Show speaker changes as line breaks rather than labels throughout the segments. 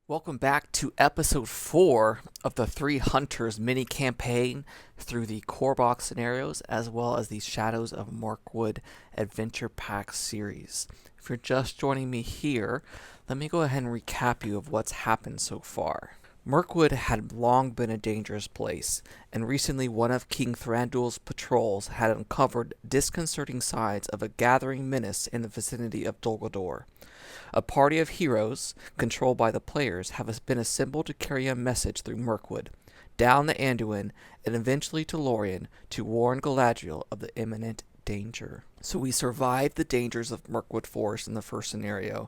Welcome back to episode 4 of the Three Hunters mini campaign through the core box scenarios as well as the Shadows of Mirkwood adventure pack series. If you're just joining me here, let me go ahead and recap you of what's happened so far. Mirkwood had long been a dangerous place, and recently one of King Thranduil's patrols had uncovered disconcerting signs of a gathering menace in the vicinity of Dol Guldur. A party of heroes, controlled by the players, have been assembled to carry a message through Mirkwood, down the Anduin, and eventually to Lorien to warn Galadriel of the imminent danger. So we survived the dangers of Mirkwood Forest in the first scenario,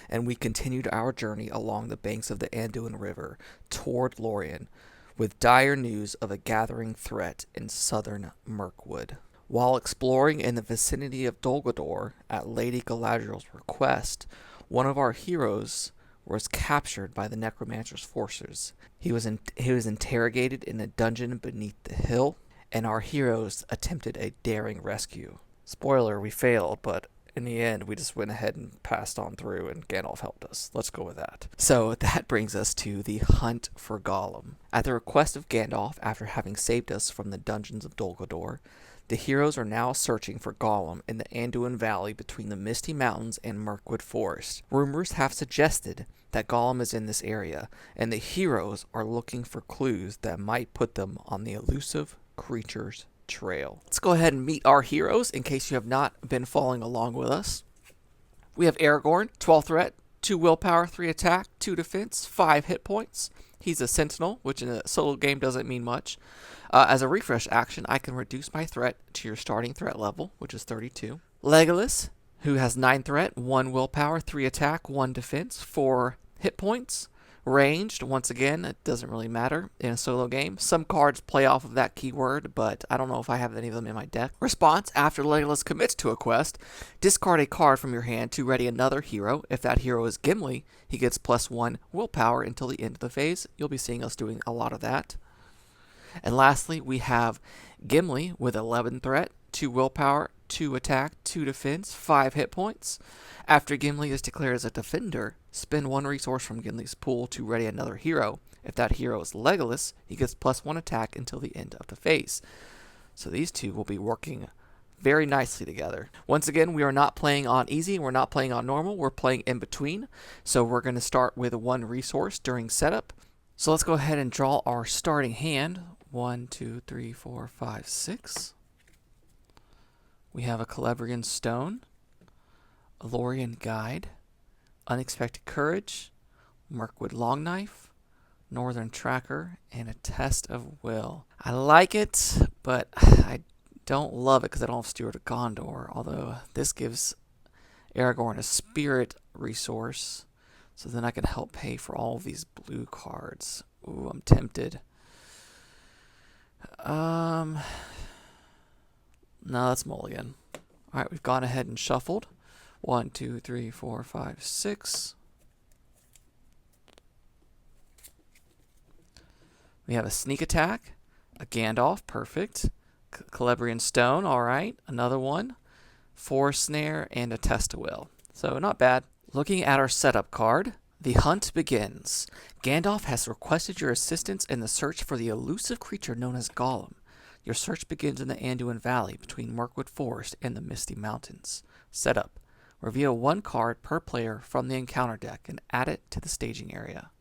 and we continued our journey along the banks of the Anduin River toward Lorien, with dire news of a gathering threat in southern Mirkwood. While exploring in the vicinity of Dol Guldur at Lady Galadriel's request, one of our heroes was captured by the necromancer's forces. He was interrogated in a dungeon beneath the hill, and our heroes attempted a daring rescue. Spoiler, we failed, but in the end, we just went ahead and passed on through, and Gandalf helped us. Let's go with that. So that brings us to the hunt for Gollum. At the request of Gandalf, after having saved us from the dungeons of Dol Guldur, the heroes are now searching for Gollum in the Anduin Valley between the Misty Mountains and Mirkwood Forest. Rumors have suggested that Gollum is in this area, and the heroes are looking for clues that might put them on the elusive creature's trail. Let's go ahead and meet our heroes in case you have not been following along with us. We have Aragorn, 12 threat, 2 willpower, 3 attack, 2 defense, 5 hit points. He's a sentinel, which in a solo game doesn't mean much. As a refresh action, I can reduce my threat to your starting threat level, which is 32. Legolas, who has 9 threat, 1 willpower, 3 attack, 1 defense, 4 hit points. Ranged, once again, it doesn't really matter in a solo game. Some cards play off of that keyword, but I don't know if I have any of them in my deck. Response, after Legolas commits to a quest, discard a card from your hand to ready another hero. If that hero is Gimli, he gets +1 willpower until the end of the phase. You'll be seeing us doing a lot of that. And lastly, we have Gimli with 11 threat, 2 willpower, 2 attack, 2 defense, 5 hit points. After Gimli is declared as a defender, spend 1 resource from Gimli's pool to ready another hero. If that hero is Legolas, he gets +1 attack until the end of the phase. So these two will be working very nicely together. Once again, we are not playing on easy, we're not playing on normal, we're playing in between. So we're going to start with 1 resource during setup. So let's go ahead and draw our starting hand. 1, 2, 3, 4, 5, 6. We have a Celebrian Stone, a Lorien Guide, Unexpected Courage, Mirkwood Longknife, Northern Tracker, and a Test of Will. I like it, but I don't love it because I don't have Steward of Gondor, although this gives Aragorn a spirit resource, so then I can help pay for all of these blue cards. Ooh, I'm tempted. No, that's mulligan. Alright, we've gone ahead and shuffled. 1, 2, 3, 4, 5, 6. We have a Sneak Attack, a Gandalf, perfect. Celebrian Stone, alright, another one. 4 Snare, and a Test of Will. So, not bad. Looking at our setup card, the hunt begins. Gandalf has requested your assistance in the search for the elusive creature known as Gollum. Your search begins in the Anduin Valley between Mirkwood Forest and the Misty Mountains. Setup. Reveal 1 card per player from the encounter deck and add it to the staging area.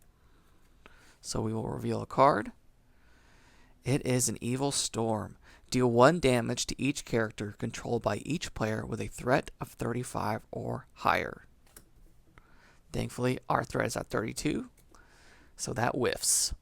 So we will reveal a card. It is an Evil Storm. Deal 1 damage to each character controlled by each player with a threat of 35 or higher. Thankfully, our threat is at 32, so that whiffs.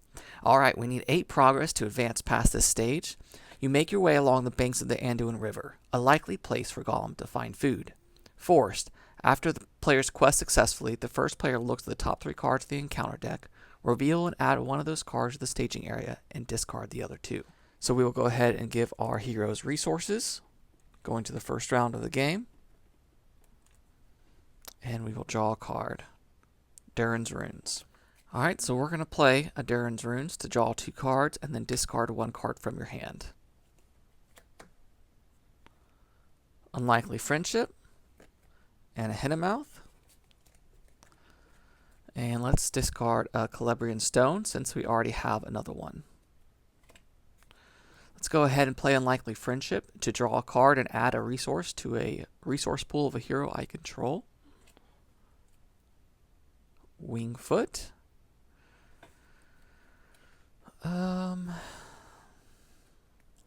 Alright, we need 8 progress to advance past this stage. You make your way along the banks of the Anduin River, a likely place for Gollum to find food. Forest. After the player's quest successfully, the first player looks at the top 3 cards of the encounter deck, reveal and add 1 of those cards to the staging area, and discard the other 2. So we will go ahead and give our heroes resources, going to the first round of the game, and we will draw a card. Durin's Runes. Alright, so we're going to play a Durin's Runes to draw 2 cards and then discard 1 card from your hand. Unlikely Friendship, and a Hennemouth, And let's discard a Celebrian Stone since we already have another one. Let's go ahead and play Unlikely Friendship to draw a card and add a resource to a resource pool of a hero I control. Wingfoot.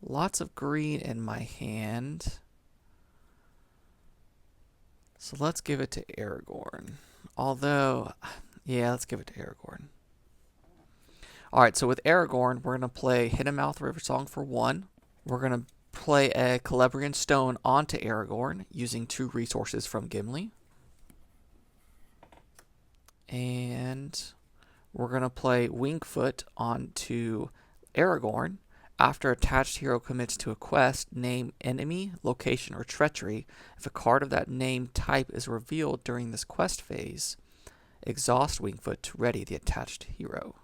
Lots of green in my hand. So let's give it to Aragorn. Although, yeah, let's give it to Aragorn. Alright, so with Aragorn, we're going to play Hiddenmouth Riversong for 1. We're going to play a Celebrian Stone onto Aragorn using 2 resources from Gimli. And we're going to play Wingfoot onto Aragorn. After attached hero commits to a quest, name enemy, location, or treachery. If a card of that name type is revealed during this quest phase, exhaust Wingfoot to ready the attached hero.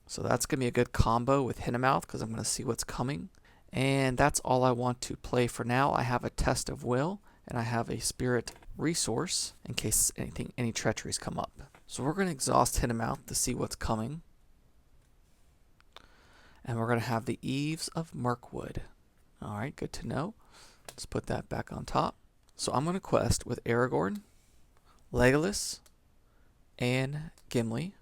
So that's going to be a good combo with Hiddenmouth because I'm going to see what's coming. And that's all I want to play for now. I have a Test of Will, and I have a Spirit resource in case any treacheries come up. So we're going to exhaust Hiddenmouth to see what's coming. And we're going to have the Eaves of Mirkwood. Alright, good to know. Let's put that back on top. So I'm going to quest with Aragorn, Legolas, and Gimli.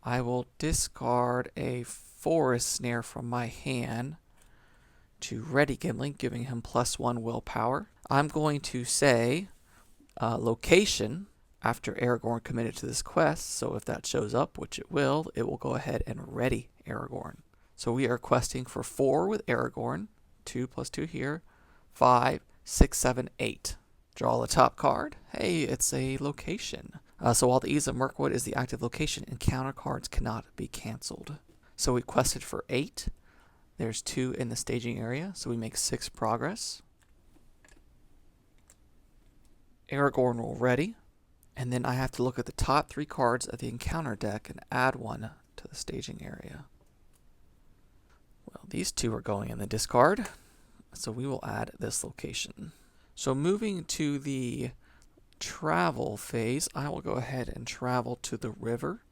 I will discard a Forest Snare from my hand to ready Gimli, giving him +1 willpower. I'm going to say location after Aragorn committed to this quest, so if that shows up, which it will go ahead and ready Aragorn. So we are questing for 4 with Aragorn, 2 + 2 here, 5, 6, 7, 8. Draw the top card. Hey, it's a location. So while the Eaves of Mirkwood is the active location, encounter cards cannot be cancelled. So we quested for 8. There's 2 in the staging area, so we make 6 progress. Aragorn will ready. And then I have to look at the top 3 cards of the encounter deck and add 1 to the staging area. Well, these 2 are going in the discard, so we will add this location. So moving to the travel phase, I will go ahead and travel to the river.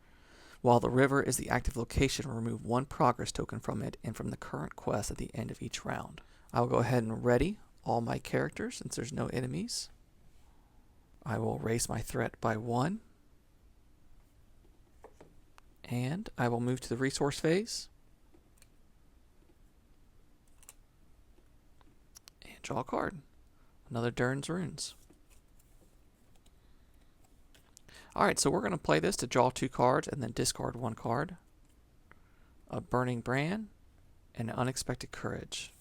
While the river is the active location, remove 1 progress token from it and from the current quest at the end of each round. I will go ahead and ready all my characters since there's no enemies. I will raise my threat by 1. And I will move to the resource phase. And draw a card. Another Durin's Runes. Alright, so we're going to play this to draw 2 cards and then discard 1 card. A Burning Brand and an Unexpected Courage.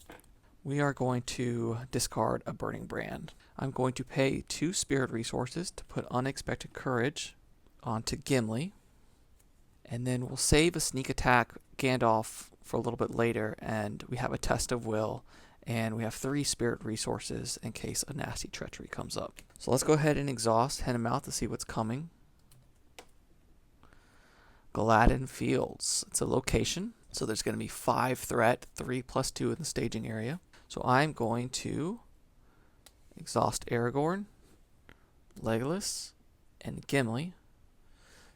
We are going to discard a Burning Brand. I'm going to pay 2 Spirit resources to put Unexpected Courage onto Gimli. And then we'll save a Sneak Attack Gandalf for a little bit later, and we have a Test of Will, and we have 3 Spirit resources in case a nasty treachery comes up. So let's go ahead and exhaust Hiddenmouth to see what's coming. Gladden Fields. It's a location, so there's going to be 5 threat, 3 + 2 in the staging area. So I'm going to exhaust Aragorn, Legolas, and Gimli.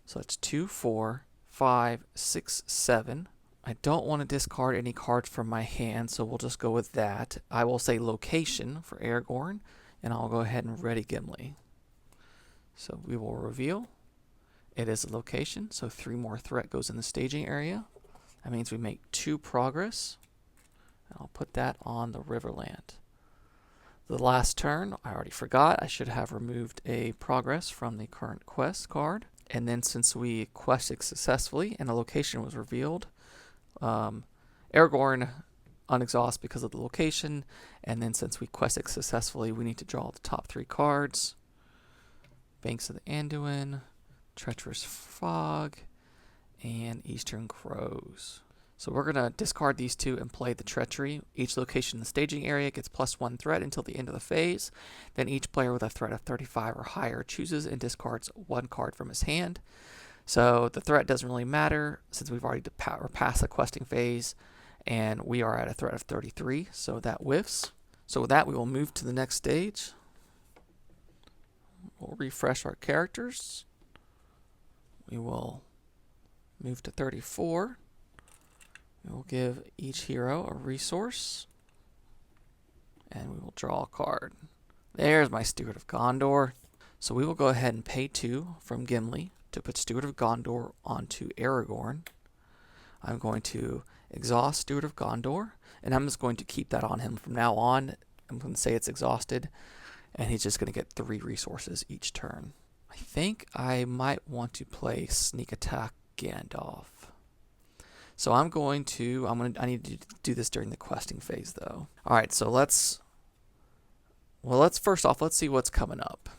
So it's 2, 4, 5, 6, 7. I don't want to discard any cards from my hand, so we'll just go with that. I will say location for Aragorn, and I'll go ahead and ready Gimli. So we will reveal. It is a location, so 3 more threat goes in the staging area. That means we make 2 progress. I'll put that on the Riverland. The last turn, I already forgot, I should have removed a progress from the current quest card. And then since we quested successfully and a location was revealed, Aragorn unexhaust because of the location. And then since we quested successfully, we need to draw the top 3 cards. Banks of the Anduin, Treacherous Fog, and Eastern Crows. So we're going to discard these 2 and play the Treachery. Each location in the staging area gets +1 threat until the end of the phase. Then each player with a threat of 35 or higher chooses and discards 1 card from his hand. So the threat doesn't really matter since we've already passed the questing phase, and we are at a threat of 33, so that whiffs. So with that, we will move to the next stage. We'll refresh our characters. We will move to 34. We will give each hero a resource. And we will draw a card. There's my Steward of Gondor. So we will go ahead and pay 2 from Gimli to put Steward of Gondor onto Aragorn. I'm going to exhaust Steward of Gondor, and I'm just going to keep that on him from now on. I'm going to say it's exhausted, and he's just going to get 3 resources each turn. I think I might want to play Sneak Attack Gandalf. So I need to do this during the questing phase though. All right, so let's first off, let's see what's coming up.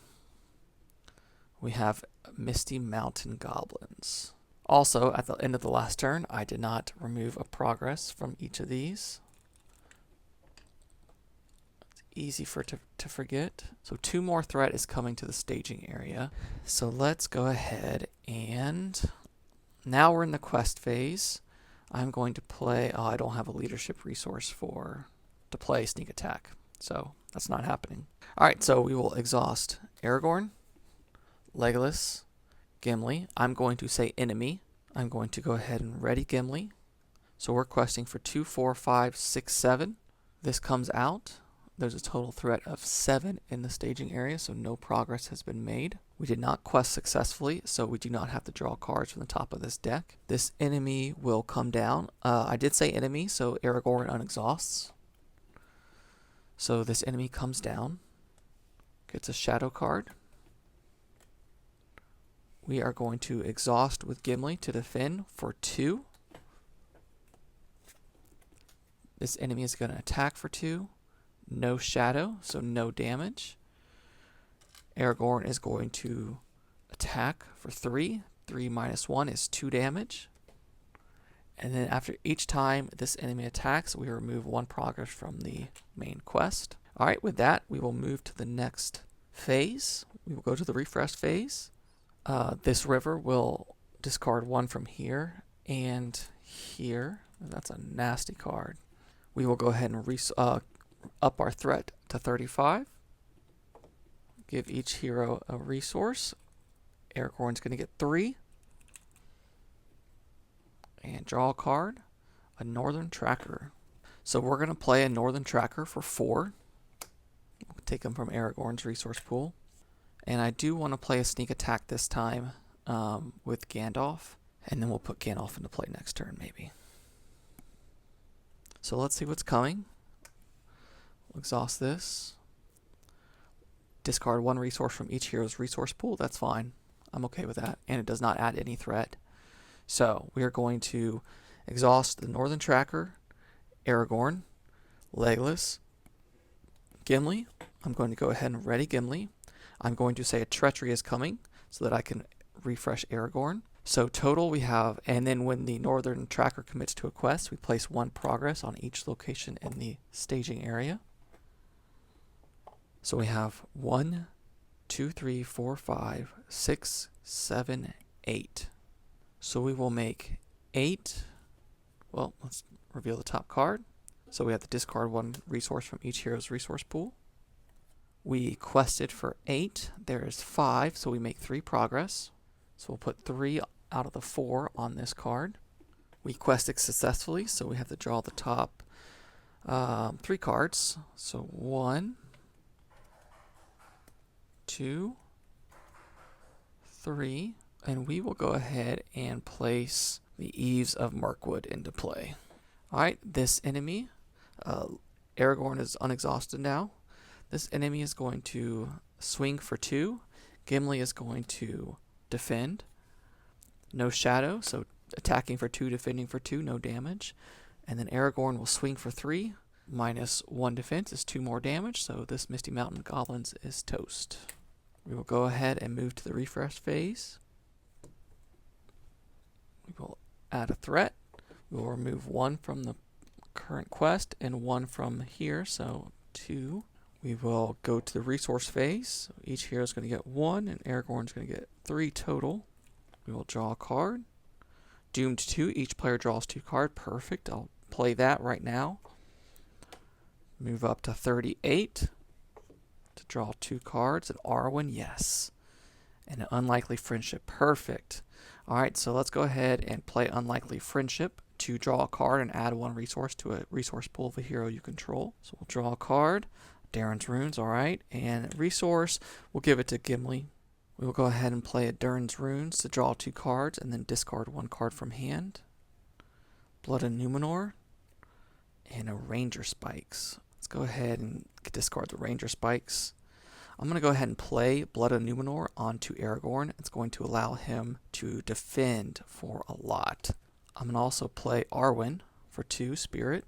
We have Misty Mountain Goblins. Also, at the end of the last turn, I did not remove a progress from each of these. It's easy to forget. So 2 more threat is coming to the staging area. So let's go ahead and now we're in the quest phase. I'm going to play, I don't have a leadership resource to play Sneak Attack, so that's not happening. Alright, so we will exhaust Aragorn, Legolas, Gimli. I'm going to say enemy. I'm going to go ahead and ready Gimli. So we're questing for 2, 4, 5, 6, 7. This comes out. There's a total threat of 7 in the staging area, so no progress has been made. We did not quest successfully, so we do not have to draw cards from the top of this deck. This enemy will come down. I did say enemy, so Aragorn unexhausts. So this enemy comes down, gets a shadow card. We are going to exhaust with Gimli to defend for 2. This enemy is going to attack for 2. No shadow, so no damage. Aragorn is going to attack for 3. 3 minus 1 is 2 damage. And then after each time this enemy attacks, we remove 1 progress from the main quest. Alright, with that, we will move to the next phase. We will go to the refresh phase. This river will discard 1 from here and here. That's a nasty card. We will go ahead and up our threat to 35. Give each hero a resource. Aragorn's going to get 3. And draw a card. A Northern Tracker. So we're going to play a Northern Tracker for 4. We'll take them from Aragorn's resource pool. And I do want to play a Sneak Attack this time with Gandalf. And then we'll put Gandalf into play next turn maybe. So let's see what's coming. We'll exhaust this. Discard 1 resource from each hero's resource pool. That's fine. I'm okay with that. And it does not add any threat. So we are going to exhaust the Northern Tracker, Aragorn, Legolas, Gimli. I'm going to go ahead and ready Gimli. I'm going to say a Treachery is coming so that I can refresh Aragorn. So total we have, and then when the Northern Tracker commits to a quest, we place 1 progress on each location in the staging area. So we have 1, 2, 3, 4, 5, 6, 7, 8. So we will make 8. Well, let's reveal the top card. So we have to discard 1 resource from each hero's resource pool. We quested for 8. There is 5, so we make 3 progress. So we'll put 3 out of the 4 on this card. We quested successfully, so we have to draw the top 3 cards. So 1, 2, 3, and we will go ahead and place the Eves of Mirkwood into play. Alright, this enemy, Aragorn is unexhausted now. This enemy is going to swing for 2. Gimli is going to defend. No shadow, so attacking for 2, defending for 2, no damage. And then Aragorn will swing for 3. Minus 1 defense is 2 more damage, so this Misty Mountain Goblins is toast. We will go ahead and move to the refresh phase. We will add a threat. We will remove 1 from the current quest and 1 from here, so 2. We will go to the resource phase. Each hero is going to get 1, and Aragorn is going to get 3 total. We will draw a card. Doomed 2. Each player draws 2 cards. Perfect. I'll play that right now. Move up to 38 to draw 2 cards. An Arwen, yes. And an Unlikely Friendship, perfect. Alright, so let's go ahead and play Unlikely Friendship to draw a card and add 1 resource to a resource pool of a hero you control. So we'll draw a card. Darren's Runes, alright. And resource, we'll give it to Gimli. We will go ahead and play a Darren's Runes to draw 2 cards and then discard 1 card from hand. Blood of Numenor. And a Ranger Spikes. Let's go ahead and discard the Ranger Spikes. I'm going to go ahead and play Blood of Numenor onto Aragorn. It's going to allow him to defend for a lot. I'm going to also play Arwen for 2 Spirit.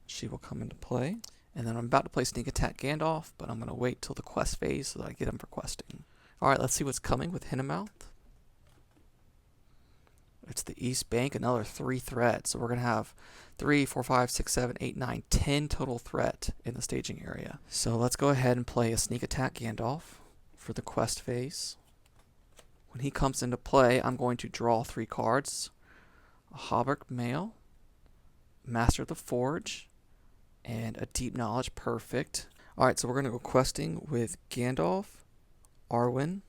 She will come into play. And then I'm about to play Sneak Attack Gandalf, but I'm going to wait till the quest phase so that I get him for questing. Alright, let's see what's coming with Hinnemouth. It's the East Bank, another 3 threat. So we're going to have 3, 4, 5, 6, 7, 8, 9, 10 total threat in the staging area. So let's go ahead and play a Sneak Attack Gandalf for the quest phase. When he comes into play, I'm going to draw 3 cards. A Hauberk Mail, Master of the Forge, and a Deep Knowledge, perfect. Alright, so we're going to go questing with Gandalf, Arwen,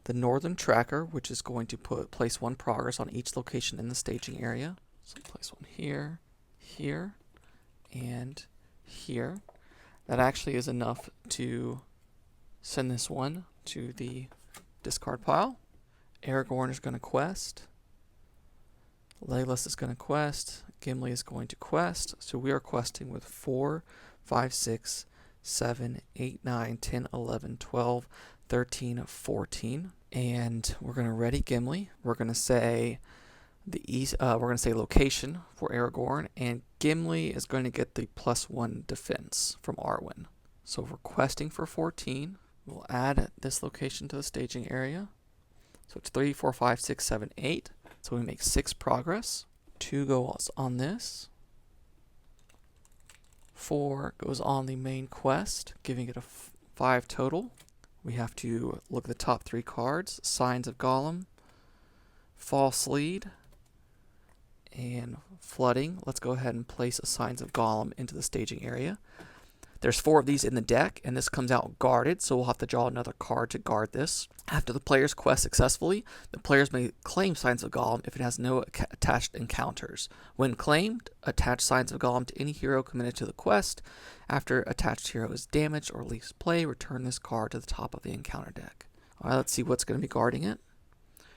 the Northern Tracker, which is going to place 1 progress on each location in the staging area. So place 1 here, here, and here. That actually is enough to send this one to the discard pile. Aragorn is going to quest. Legolas is going to quest. Gimli is going to quest. So we are questing with 4, 5, 6, 7, 8, 9, 10, 11, 12, 13, 14. And we're going to ready Gimli. We're going to say the east. We're going to say location for Aragorn, and Gimli is going to get the +1 defense from Arwen. So we're questing for 14. We'll add this location to the staging area. So it's 3, 4, 5, 6, 7, 8. So we make 6 progress. 2 goes on this. 4 goes on the main quest, giving it a 5 total. We have to look at the top 3 cards. Signs of Gollum, False Lead, and Flooding. Let's go ahead and place a Signs of Gollum into the staging area. There's 4 of these in the deck, and this comes out guarded, so we'll have to draw another card to guard this. After the players quest successfully, the players may claim Signs of Gollum if it has no attached encounters. When claimed, attach Signs of Gollum to any hero committed to the quest. After attached hero is damaged or leaves play, return this card to the top of the encounter deck. Alright, let's see what's going to be guarding it.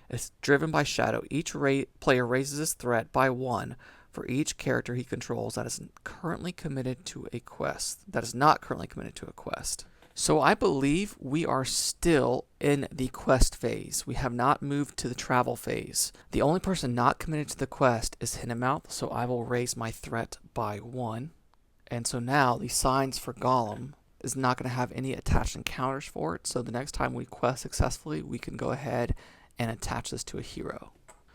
It's driven by shadow. Each player raises his threat by 1 for each character he controls that is currently committed to a quest. That is not currently committed to a quest. So I believe we are still in the quest phase. We have not moved to the travel phase. The only person not committed to the quest is Hinnemouth, so I will raise my threat by 1. And so now the Signs for Gollum is not going to have any attached encounters for it, so the next time we quest successfully, we can go ahead and attach this to a hero.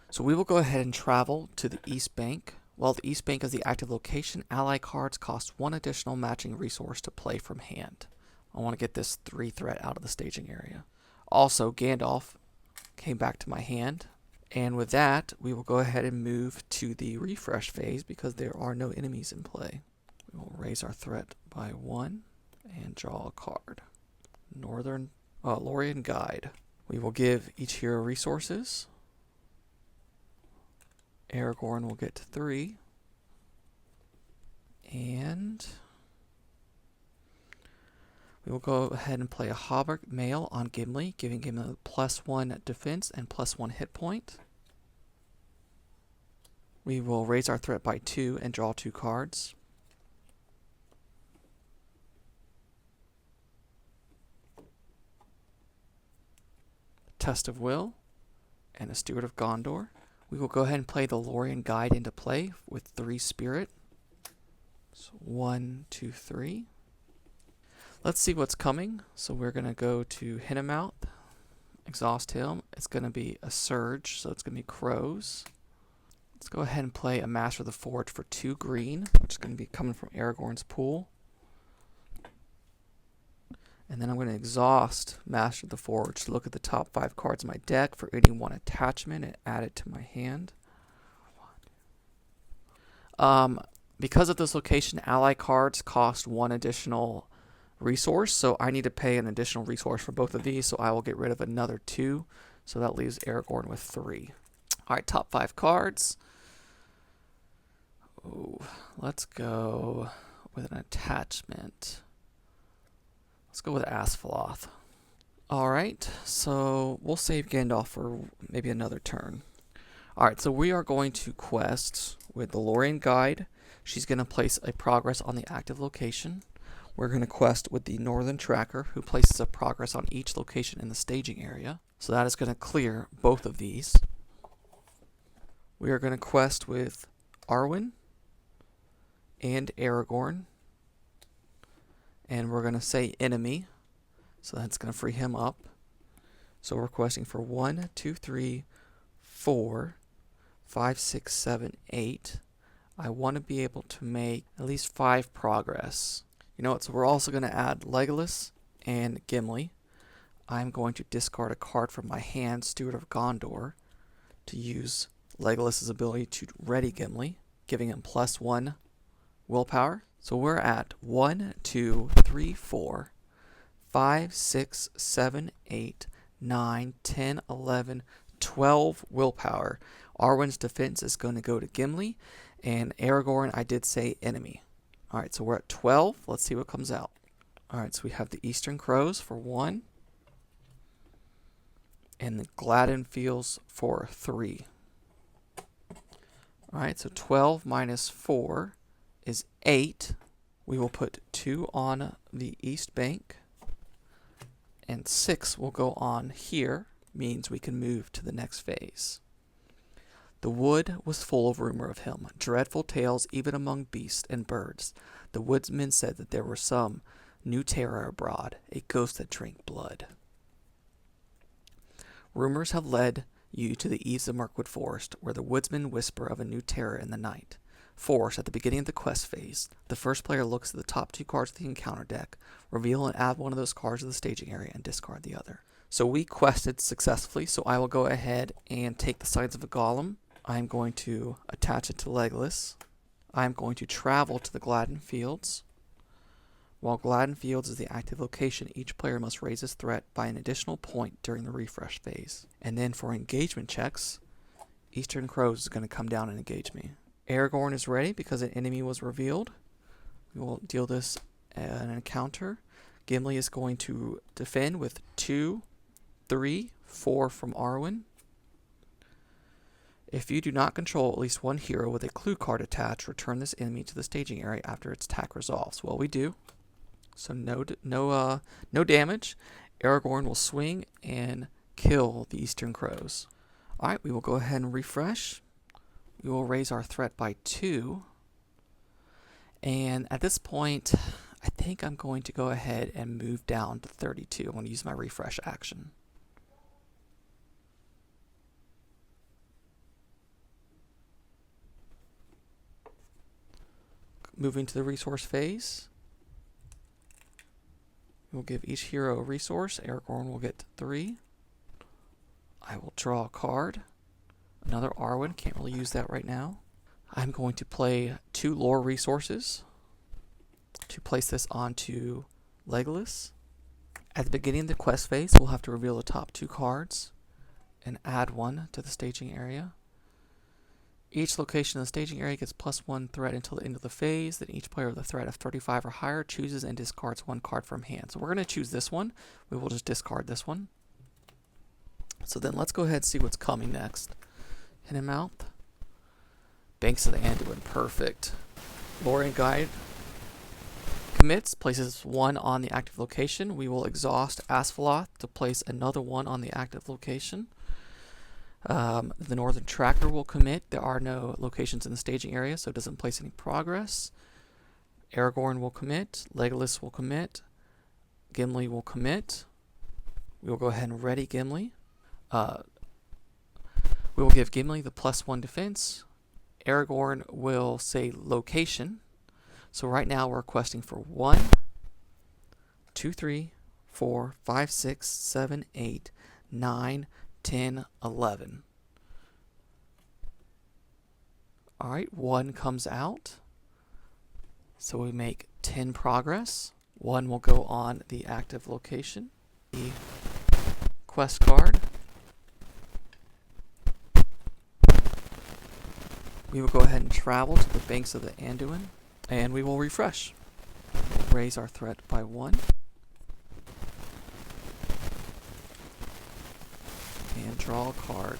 So we will go ahead and travel to the East Bank. While the East Bank is the active location, ally cards cost 1 additional matching resource to play from hand. I want to get this 3 threat out of the staging area. Also, Gandalf came back to my hand. And with that, we will go ahead and move to the refresh phase because there are no enemies in play. We will raise our threat by 1 and draw a card. Lorien Guide. We will give each hero resources. Aragorn will get 3. And we will go ahead and play a Hauberk Mail on Gimli, giving him a +1 defense and +1 hit point. We will raise our threat by 2 and draw 2 cards. Test of Will and a Steward of Gondor. We will go ahead and play the Lorien Guide into play with 3 Spirit. So 1, 2, 3. Let's see what's coming. So we're going to go to Hinnemouth, exhaust him. It's going to be a Surge, so it's going to be Crows. Let's go ahead and play a Master of the Forge for 2 green, which is going to be coming from Aragorn's pool. And then I'm going to exhaust Master of the Forge to look at the top 5 cards in my deck for any 1 attachment and add it to my hand. Because of this location, ally cards cost 1 additional resource, so I need to pay an additional resource for both of these, so I will get rid of another 2. So that leaves Aragorn with 3. Alright, top 5 cards. Ooh, let's go with an attachment. Let's go with Asphalloth. Alright, so we'll save Gandalf for maybe another turn. Alright, so we are going to quest with the Lorien Guide. She's going to place a progress on the active location. We're going to quest with the Northern Tracker, who places a progress on each location in the staging area. So that is going to clear both of these. We are going to quest with Arwen and Aragorn. And we're going to say enemy. So that's going to free him up. So we're questing for 1, 2, 3, 4, 5, 6, 7, 8. I want to be able to make at least 5 progress. You know what? So we're also going to add Legolas and Gimli. I'm going to discard a card from my hand, Steward of Gondor, to use Legolas' ability to ready Gimli, giving him +1 willpower. So we're at 1, 2, 3, 4, 5, 6, 7, 8, 9, 10, 11, 12 willpower. Arwen's defense is going to go to Gimli, and Aragorn, I did say enemy. Alright, so we're at 12. Let's see what comes out. Alright, so we have the Eastern Crows for 1, and the Gladden Fields for 3. Alright, so 12 minus 4 is 8. We will put 2 on the East Bank, and 6 will go on here, means we can move to the next phase. The wood was full of rumor of him, dreadful tales even among beasts and birds. The woodsmen said that there were some new terror abroad, a ghost that drank blood. Rumors have led you to the eaves of Mirkwood Forest, where the woodsmen whisper of a new terror in the night. Forest, at the beginning of the quest phase, the first player looks at the top 2 cards of the encounter deck, reveal and add one of those cards to the staging area, and discard the other. So we quested successfully, so I will go ahead and take the Signs of a Gollum. I'm going to attach it to Legolas. I'm going to travel to the Gladden Fields. While Gladden Fields is the active location, each player must raise his threat by an additional point during the refresh phase. And then for engagement checks, Eastern Crows is going to come down and engage me. Aragorn is ready because an enemy was revealed. We will deal this an encounter. Gimli is going to defend with 2, 3, 4 from Arwen. If you do not control at least one hero with a clue card attached, return this enemy to the staging area after its attack resolves. Well, we do. So no damage. Aragorn will swing and kill the Eastern Crows. Alright, we will go ahead and refresh. We will raise our threat by 2. And at this point, I think I'm going to go ahead and move down to 32. I'm going to use my refresh action. Moving to the resource phase. We'll give each hero a resource. Aragorn will get 3. I will draw a card. Another Arwen. Can't really use that right now. I'm going to play 2 lore resources to place this onto Legolas. At the beginning of the quest phase, we'll have to reveal the top 2 cards and add 1 to the staging area. Each location in the staging area gets +1 threat until the end of the phase. Then each player with a threat of 35 or higher chooses and discards 1 card from hand. So we're going to choose this one. We will just discard this one. So then let's go ahead and see what's coming next. Hiddenmouth. Banks of the Anduin. Perfect. Lorien Guide commits, places 1 on the active location. We will exhaust Asphalloth to place another 1 on the active location. The Northern Tracker will commit. There are no locations in the staging area, so it doesn't place any progress. Aragorn will commit. Legolas will commit. Gimli will commit. We will go ahead and ready Gimli. We will give Gimli the +1 defense. Aragorn will say location. So right now we're questing for 1, 2, 3, 4, 5, 6, 7, 8, 9, 10, 11. Alright, 1 comes out. So we make 10 progress. 1 will go on the active location. The quest card. We will go ahead and travel to the banks of the Anduin, and we will refresh. Raise our threat by 1. And draw a card.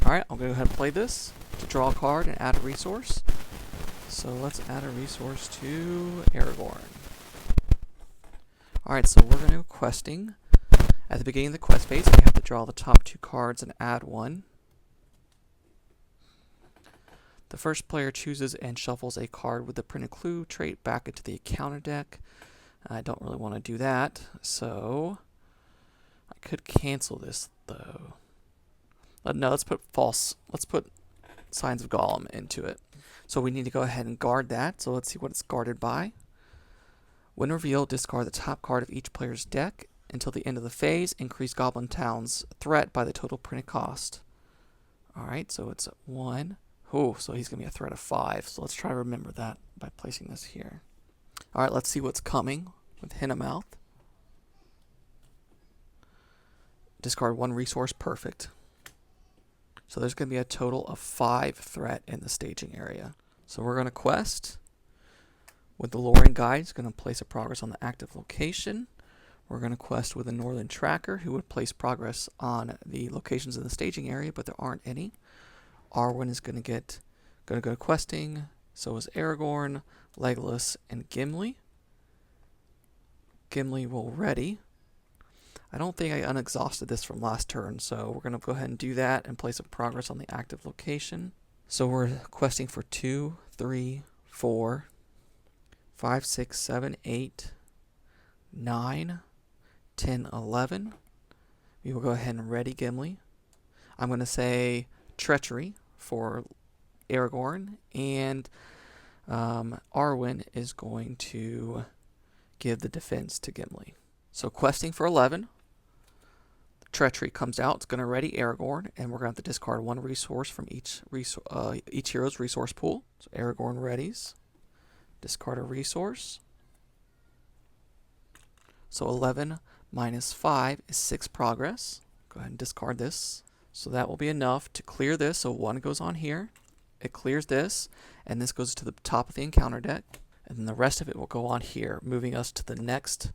Alright, I'll go ahead and play this to draw a card and add a resource. So let's add a resource to Aragorn. Alright, so we're going to go questing. At the beginning of the quest phase, we have to draw the top 2 cards and add 1. The first player chooses and shuffles a card with the printed clue trait back into the encounter deck. I don't really want to do that, so I could cancel this though. No, let's put Signs of Gollum into it. So we need to go ahead and guard that. So let's see what it's guarded by. When revealed, discard the top card of each player's deck until the end of the phase. Increase Goblin Town's threat by the total printed cost. Alright, so it's 1. Oh, so he's going to be a threat of 5. So let's try to remember that by placing this here. Alright, let's see what's coming with Hinamouth. Discard 1 resource, perfect. So there's going to be a total of 5 threat in the staging area. So we're going to quest. With the Loring Guide, it's going to place a progress on the active location. We're going to quest with a Northern Tracker, who would place progress on the locations in the staging area, but there aren't any. Arwen is going to go questing. So is Aragorn, Legolas, and Gimli. Gimli will ready. I don't think I unexhausted this from last turn, so we're going to go ahead and do that and place a progress on the active location. So we're questing for 2, 3, 4, 5, 6, 7, 8, 9, 10, 11. We will go ahead and ready Gimli. I'm going to say Treachery for Aragorn, and Arwen is going to give the defense to Gimli. So questing for 11. Treachery comes out. It's going to ready Aragorn, and we're going to have to discard 1 resource from each hero's resource pool. So Aragorn readies. Discard a resource. So 11 minus 5 is 6 progress. Go ahead and discard this. So that will be enough to clear this. So 1 goes on here. It clears this, and this goes to the top of the encounter deck. And then the rest of it will go on here, moving us to the next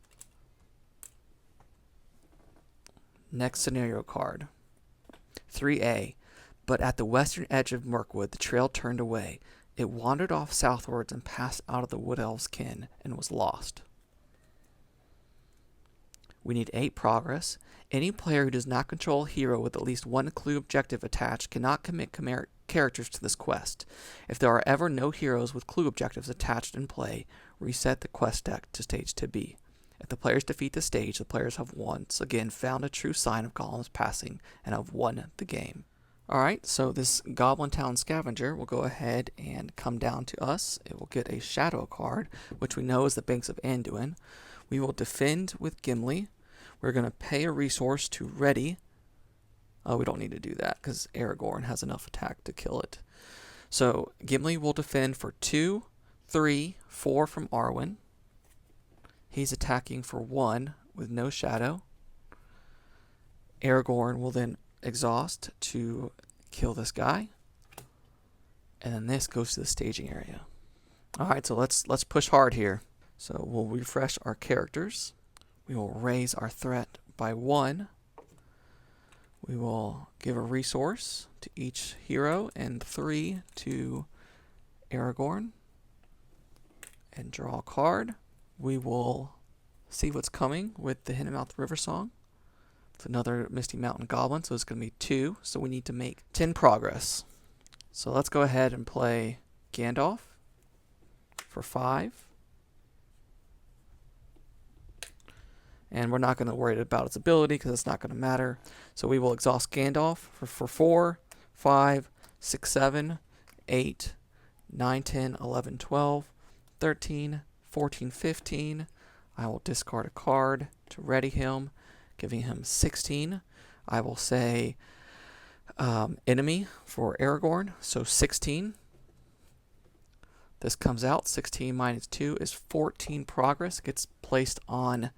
scenario card. 3A. But at the western edge of Mirkwood, the trail turned away. It wandered off southwards and passed out of the Wood Elf's ken and was lost. We need 8 progress. Any player who does not control a hero with at least 1 clue objective attached cannot commit characters to this quest. If there are ever no heroes with clue objectives attached in play, reset the quest deck to stage 2B. If the players defeat the stage, the players have once again found a true sign of Gollum's passing and have won the game. Alright, so this Goblin Town Scavenger will go ahead and come down to us. It will get a Shadow card, which we know is the Banks of Anduin. We will defend with Gimli. We're going to pay a resource to ready. Oh, we don't need to do that because Aragorn has enough attack to kill it. So Gimli will defend for 2, 3, 4 from Arwen. He's attacking for 1 with no shadow. Aragorn will then exhaust to kill this guy. And then this goes to the staging area. Alright, so let's push hard here. So we'll refresh our characters. We will raise our threat by 1. We will give a resource to each hero and 3 to Aragorn. And draw a card. We will see what's coming with the Hinamouth River Song. It's another Misty Mountain Goblin, so it's going to be 2. So we need to make 10 progress. So let's go ahead and play Gandalf for 5. And we're not going to worry about its ability because it's not going to matter. So we will exhaust Gandalf for 4, 5, 6, 7, 8, 9, 10, 11, 12, 13, 14, 15. I will discard a card to ready him, giving him 16. I will say enemy for Aragorn, so 16. This comes out, 16 minus 2 is 14 progress, gets placed on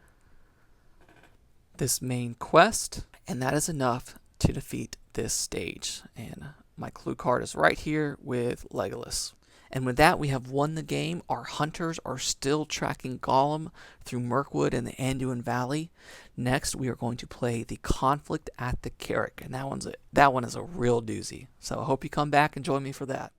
this main quest, and that is enough to defeat this stage. And my clue card is right here with Legolas. And with that, we have won the game. Our hunters are still tracking Gollum through Mirkwood and the Anduin Valley. Next, we are going to play the Conflict at the Carrick, and that one is a real doozy. So I hope you come back and join me for that.